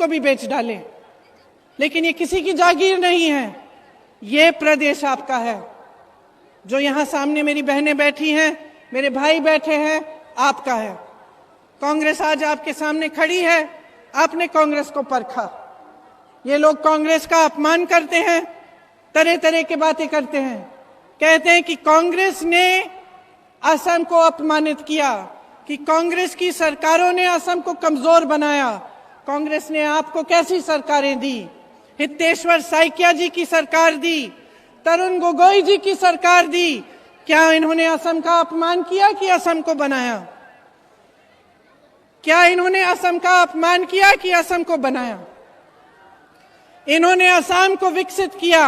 को भी बेच डाले, लेकिन ये किसी की जागीर नहीं है। ये प्रदेश आपका है। जो यहां सामने मेरी बहनें बैठी हैं, मेरे भाई बैठे हैं, आपका है। कांग्रेस आज आपके सामने खड़ी है, आपने कांग्रेस को परखा। ये लोग कांग्रेस का अपमान करते हैं, तरह तरह की बातें करते हैं, कहते हैं कि कांग्रेस ने असम को अपमानित किया, कि कांग्रेस की सरकारों ने असम को कमजोर बनाया। कांग्रेस ने आपको कैसी सरकारें दी? हितेश्वर साइकिया जी की सरकार दी, तरुण गोगोई जी की सरकार दी। क्या इन्होंने असम का अपमान किया कि असम को बनाया? क्या इन्होंने असम का अपमान किया कि असम को बनाया? इन्होंने असम को विकसित किया।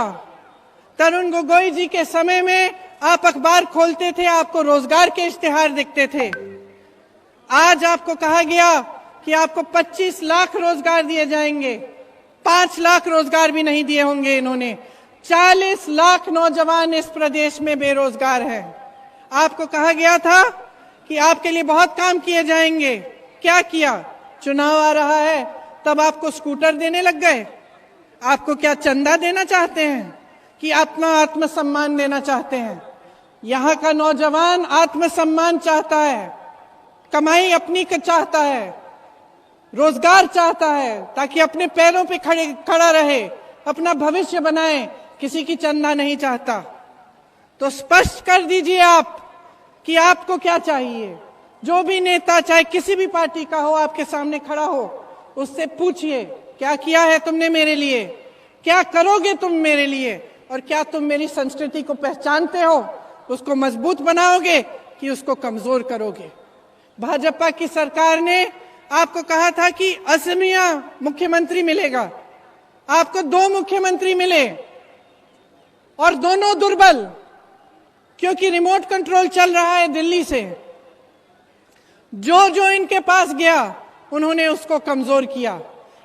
तरुण गोगोई जी के समय में आप अखबार खोलते थे, आपको रोजगार के इश्तिहार दिखते थे। आज आपको कहा गया कि आपको 25 लाख रोजगार दिए जाएंगे। 5 लाख रोजगार भी नहीं दिए होंगे इन्होंने। 40 लाख नौजवान इस प्रदेश में बेरोजगार हैं। आपको कहा गया था कि आपके लिए बहुत काम किए जाएंगे। क्या किया? चुनाव आ रहा है तब आपको स्कूटर देने लग गए। आपको क्या चंदा देना चाहते हैं कि अपना आत्मसम्मान देना चाहते हैं? यहाँ का नौजवान आत्मसम्मान चाहता है, कमाई अपनी चाहता है, रोजगार चाहता है, ताकि अपने पैरों पे खड़ा रहे, अपना भविष्य बनाए, किसी की चंदा नहीं चाहता। तो स्पष्ट कर दीजिए आप कि आपको क्या चाहिए। जो भी नेता चाहे किसी भी पार्टी का हो, आपके सामने खड़ा हो, उससे पूछिए क्या किया है तुमने मेरे लिए, क्या करोगे तुम मेरे लिए, और क्या तुम मेरी संस्कृति को पहचानते हो? उसको मजबूत बनाओगे कि उसको कमजोर करोगे? भाजपा की सरकार ने आपको कहा था कि असमिया मुख्यमंत्री मिलेगा। आपको 2 मुख्यमंत्री मिले और दोनों दुर्बल, क्योंकि रिमोट कंट्रोल चल रहा है दिल्ली से। जो जो इनके पास गया उन्होंने उसको कमजोर किया।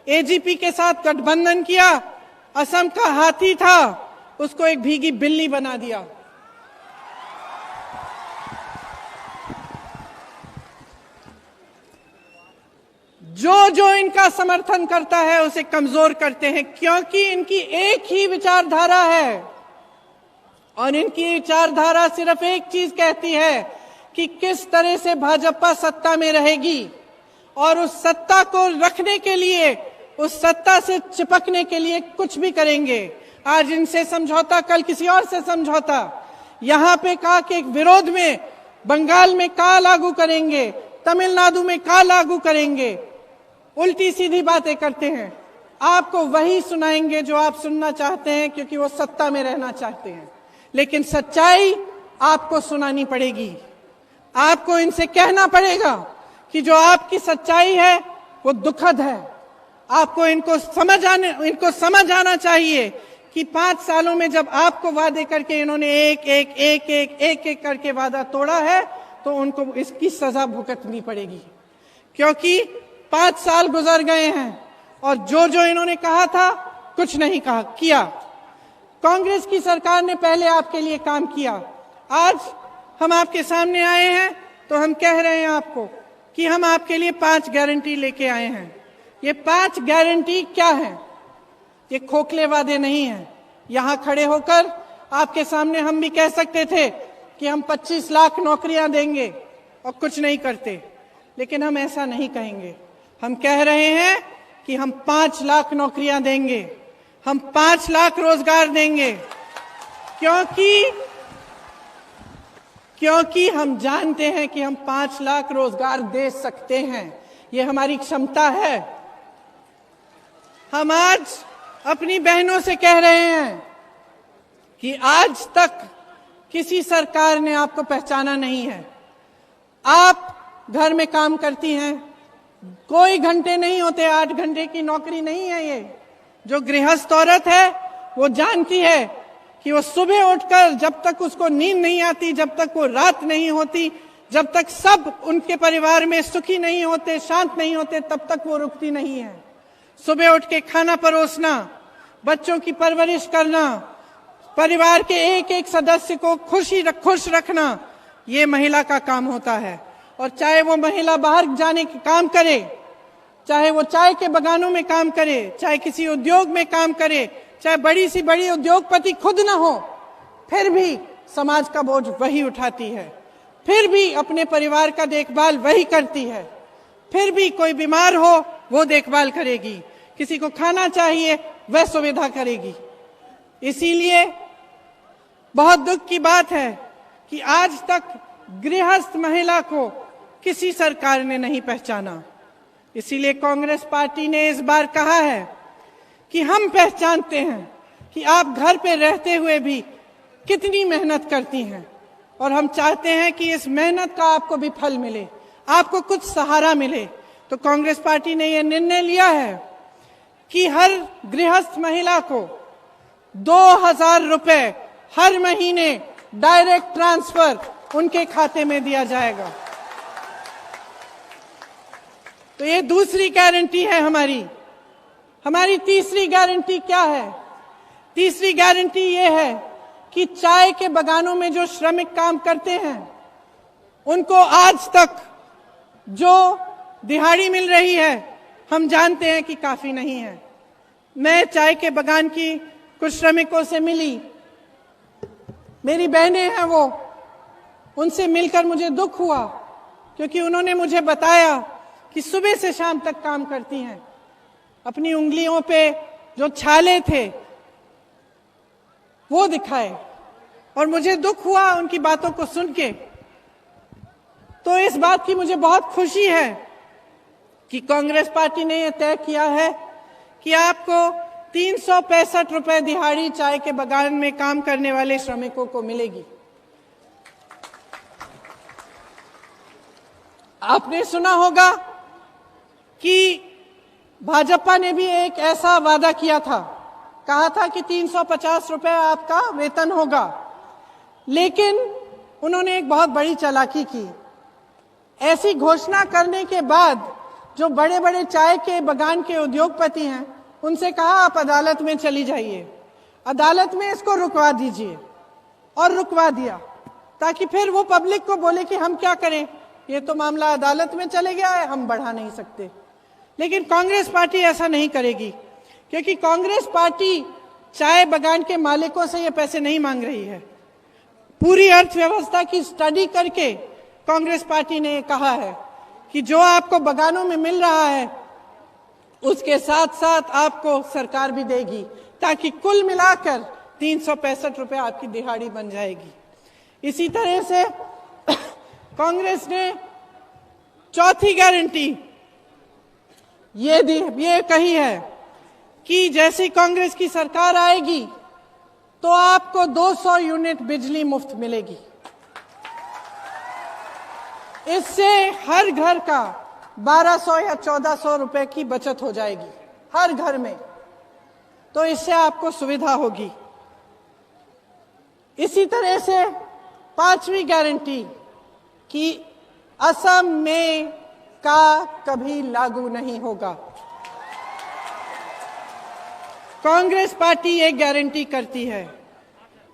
एजीपी के साथ गठबंधन किया, असम का हाथी था उसको एक भीगी बिल्ली बना दिया। जो जो इनका समर्थन करता है उसे कमजोर करते हैं, क्योंकि इनकी एक ही विचारधारा है। और इनकी विचारधारा सिर्फ एक चीज कहती है कि किस तरह से भाजपा सत्ता में रहेगी, और उस सत्ता को रखने के लिए, उस सत्ता से चिपकने के लिए कुछ भी करेंगे। आज इनसे समझौता, कल किसी और से समझौता। यहां पे कहा कि विरोध में बंगाल में का लागू करेंगे, तमिलनाडु में का लागू करेंगे। उल्टी सीधी बातें करते हैं। आपको वही सुनाएंगे जो आप सुनना चाहते हैं, क्योंकि वो सत्ता में रहना चाहते हैं। लेकिन सच्चाई आपको सुनानी पड़ेगी। आपको इनसे कहना पड़ेगा कि जो आपकी सच्चाई है वो दुखद है। आपको इनको समझ आना चाहिए कि 5 सालों में जब आपको वादे करके इन्होंने एक करके वादा तोड़ा है, तो उनको इसकी सजा भुगतनी पड़ेगी। क्योंकि 5 साल गुजर गए हैं और जो जो इन्होंने कहा था कुछ नहीं किया। कांग्रेस की सरकार ने पहले आपके लिए काम किया। आज हम आपके सामने आए हैं तो हम कह रहे हैं आपको कि हम आपके लिए 5 गारंटी लेके आए हैं। ये 5 गारंटी क्या है? ये खोखले वादे नहीं हैं। यहां खड़े होकर आपके सामने हम भी कह सकते थे कि हम 25 लाख नौकरियां देंगे और कुछ नहीं करते, लेकिन हम ऐसा नहीं कहेंगे। हम कह रहे हैं कि हम 5 लाख नौकरियां देंगे, हम 5 लाख रोजगार देंगे, क्योंकि हम जानते हैं कि हम 5 लाख रोजगार दे सकते हैं। ये हमारी क्षमता है। हम आज अपनी बहनों से कह रहे हैं कि आज तक किसी सरकार ने आपको पहचाना नहीं है। आप घर में काम करती हैं, कोई घंटे नहीं होते, 8 घंटे की नौकरी नहीं है ये। जो गृहस्थ औरत है वो जानती है कि वो सुबह उठकर जब तक उसको नींद नहीं आती, जब तक वो रात नहीं होती, जब तक सब उनके परिवार में सुखी नहीं होते, शांत नहीं होते, तब तक वो रुकती नहीं है। सुबह उठ के खाना परोसना, बच्चों की परवरिश करना, परिवार के एक एक सदस्य को खुश रखना, ये महिला का काम होता है। और चाहे वो महिला बाहर जाने के काम करे, चाहे वो चाय के बगानों में काम करे, चाहे किसी उद्योग में काम करे, चाहे बड़ी सी बड़ी उद्योगपति खुद ना हो, फिर भी समाज का बोझ वही उठाती है, फिर भी अपने परिवार का देखभाल वही करती है, फिर भी कोई बीमार हो वो देखभाल करेगी, किसी को खाना चाहिए वह सुविधा करेगी। इसीलिए बहुत दुख की बात है कि आज तक गृहस्थ महिला को किसी सरकार ने नहीं पहचाना। इसीलिए कांग्रेस पार्टी ने इस बार कहा है कि हम पहचानते हैं कि आप घर पे रहते हुए भी कितनी मेहनत करती हैं और हम चाहते हैं कि इस मेहनत का आपको भी फल मिले, आपको कुछ सहारा मिले। तो कांग्रेस पार्टी ने यह निर्णय लिया है कि हर गृहस्थ महिला को 2000 रुपए हर महीने डायरेक्ट ट्रांसफर उनके खाते में दिया जाएगा। तो ये दूसरी गारंटी है हमारी। हमारी तीसरी गारंटी क्या है? तीसरी गारंटी ये है कि चाय के बगानों में जो श्रमिक काम करते हैं उनको आज तक जो दिहाड़ी मिल रही है हम जानते हैं कि काफी नहीं है। मैं चाय के बगान की कुछ श्रमिकों से मिली, मेरी बहनें हैं वो, उनसे मिलकर मुझे दुख हुआ क्योंकि उन्होंने मुझे बताया कि सुबह से शाम तक काम करती हैं, अपनी उंगलियों पे जो छाले थे वो दिखाए और मुझे दुख हुआ उनकी बातों को सुन के। तो इस बात की मुझे बहुत खुशी है कि कांग्रेस पार्टी ने यह तय किया है कि आपको 365 रुपए दिहाड़ी चाय के बगान में काम करने वाले श्रमिकों को मिलेगी। आपने सुना होगा कि भाजपा ने भी एक ऐसा वादा किया था, कहा था कि 350 रुपए आपका वेतन होगा, लेकिन उन्होंने एक बहुत बड़ी चालाकी की। ऐसी घोषणा करने के बाद जो बड़े बड़े चाय के बगान के उद्योगपति हैं उनसे कहा आप अदालत में चली जाइए, अदालत में इसको रुकवा दीजिए, और रुकवा दिया ताकि फिर वो पब्लिक को बोले कि हम क्या करें, ये तो मामला अदालत में चले गया है, हम बढ़ा नहीं सकते। लेकिन कांग्रेस पार्टी ऐसा नहीं करेगी क्योंकि कांग्रेस पार्टी चाय बगान के मालिकों से ये पैसे नहीं मांग रही है। पूरी अर्थव्यवस्था की स्टडी करके कांग्रेस पार्टी ने कहा है कि जो आपको बगानों में मिल रहा है उसके साथ साथ आपको सरकार भी देगी, ताकि कुल मिलाकर 365 रुपए आपकी दिहाड़ी बन जाएगी। इसी तरह से कांग्रेस ने चौथी गारंटी ये कही है कि जैसी कांग्रेस की सरकार आएगी तो आपको 200 यूनिट बिजली मुफ्त मिलेगी। इससे हर घर का 1200 या 1400 रुपए की बचत हो जाएगी हर घर में, तो इससे आपको सुविधा होगी। इसी तरह से पांचवी गारंटी कि असम में का कभी लागू नहीं होगा। कांग्रेस पार्टी एक गारंटी करती है।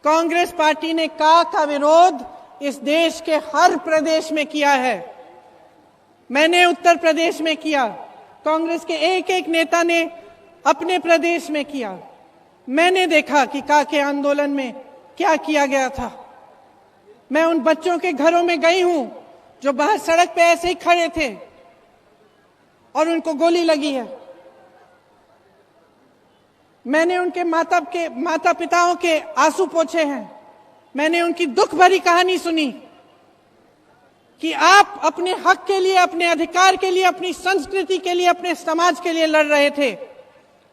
कांग्रेस पार्टी ने का विरोध इस देश के हर प्रदेश में किया है। मैंने उत्तर प्रदेश में किया, कांग्रेस के एक एक नेता ने अपने प्रदेश में किया। मैंने देखा कि का के आंदोलन में क्या किया गया था। मैं उन बच्चों के घरों में गई हूं जो बाहर सड़क पे ऐसे ही खड़े थे और उनको गोली लगी है। मैंने उनके माता पिताओं के आंसू पोंछे हैं। मैंने उनकी दुख भरी कहानी सुनी कि आप अपने हक के लिए, अपने अधिकार के लिए, अपनी संस्कृति के लिए, अपने समाज के लिए लड़ रहे थे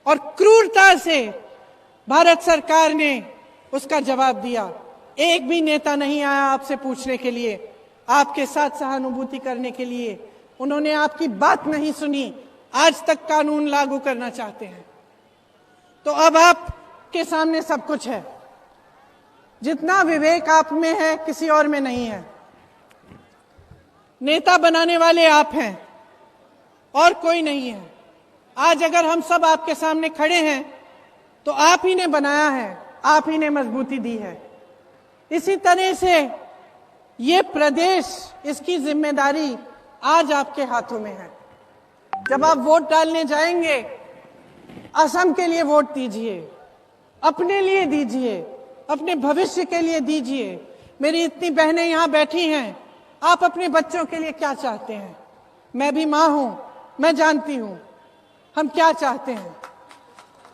और क्रूरता से भारत सरकार ने उसका जवाब दिया। एक भी नेता नहीं आया आपसे पूछने के लिए, आपके साथ सहानुभूति करने के लिए। उन्होंने आपकी बात नहीं सुनी, आज तक कानून लागू करना चाहते हैं। तो अब आपके सामने सब कुछ है। जितना विवेक आप में है किसी और में नहीं है। नेता बनाने वाले आप हैं और कोई नहीं है। आज अगर हम सब आपके सामने खड़े हैं तो आप ही ने बनाया है, आप ही ने मजबूती दी है। इसी तरह से ये प्रदेश, इसकी जिम्मेदारी आज आपके हाथों में है। जब आप वोट डालने जाएंगे, असम के लिए वोट दीजिए, अपने लिए दीजिए, अपने भविष्य के लिए दीजिए। मेरी इतनी बहनें यहां बैठी हैं, आप अपने बच्चों के लिए क्या चाहते हैं? मैं भी मां हूं, मैं जानती हूं हम क्या चाहते हैं।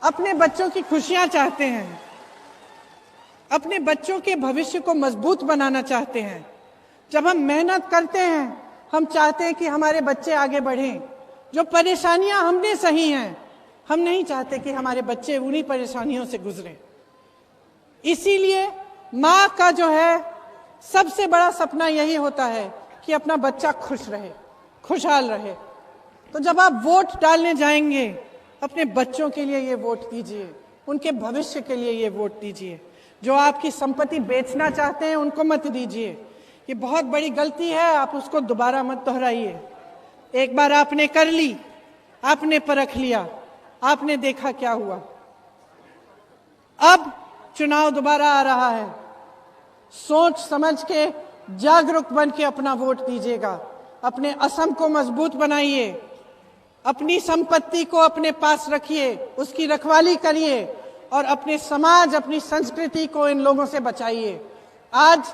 अपने बच्चों की खुशियां चाहते हैं, अपने बच्चों के भविष्य को मजबूत बनाना चाहते हैं। जब हम मेहनत करते हैं, हम चाहते हैं कि हमारे बच्चे आगे बढ़ें। जो परेशानियां हमने सही हैं, हम नहीं चाहते कि हमारे बच्चे उन्हीं परेशानियों से गुजरें। इसीलिए माँ का जो है सबसे बड़ा सपना यही होता है कि अपना बच्चा खुश रहे, खुशहाल रहे। तो जब आप वोट डालने जाएंगे, अपने बच्चों के लिए ये वोट दीजिए, उनके भविष्य के लिए ये वोट दीजिए। जो आपकी संपत्ति बेचना चाहते हैं, उनको मत दीजिए। ये बहुत बड़ी गलती है, आप उसको दोबारा मत दोहराइए। एक बार आपने कर ली, आपने परख लिया, आपने देखा क्या हुआ। अब चुनाव दोबारा आ रहा है, सोच समझ के, जागरूक बन के अपना वोट दीजिएगा। अपने असम को मजबूत बनाइए, अपनी संपत्ति को अपने पास रखिए, उसकी रखवाली करिए और अपने समाज, अपनी संस्कृति को इन लोगों से बचाइए। आज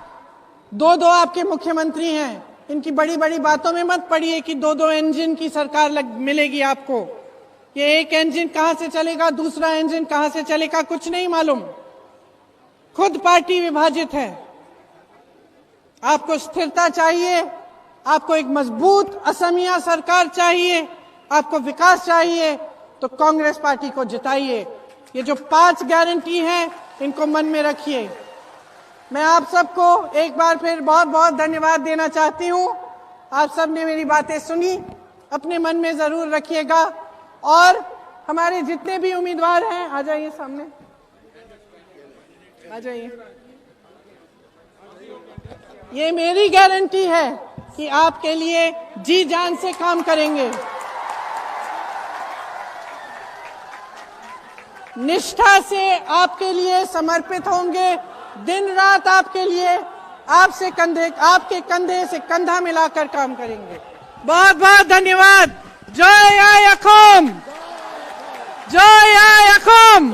दो आपके मुख्यमंत्री हैं, इनकी बड़ी बड़ी बातों में मत पड़िए कि दो इंजन की सरकार मिलेगी आपको। ये एक इंजन कहां से चलेगा, दूसरा इंजन कहां से चलेगा, कुछ नहीं मालूम। खुद पार्टी विभाजित है। आपको स्थिरता चाहिए, आपको एक मजबूत असमिया सरकार चाहिए, आपको विकास चाहिए, तो कांग्रेस पार्टी को जिताइए। ये जो 5 गारंटी हैं, इनको मन में रखिए। मैं आप सबको एक बार फिर बहुत बहुत धन्यवाद देना चाहती हूं। आप सब ने मेरी बातें सुनी, अपने मन में जरूर रखिएगा। और हमारे जितने भी उम्मीदवार हैं, आ जाइए सामने, आ जाइए। ये मेरी गारंटी है कि आपके लिए जी जान से काम करेंगे, निष्ठा से आपके लिए समर्पित होंगे, दिन रात आपके लिए, आपके कंधे से कंधा मिलाकर काम करेंगे। बहुत बहुत धन्यवाद। जय असम, जय असम।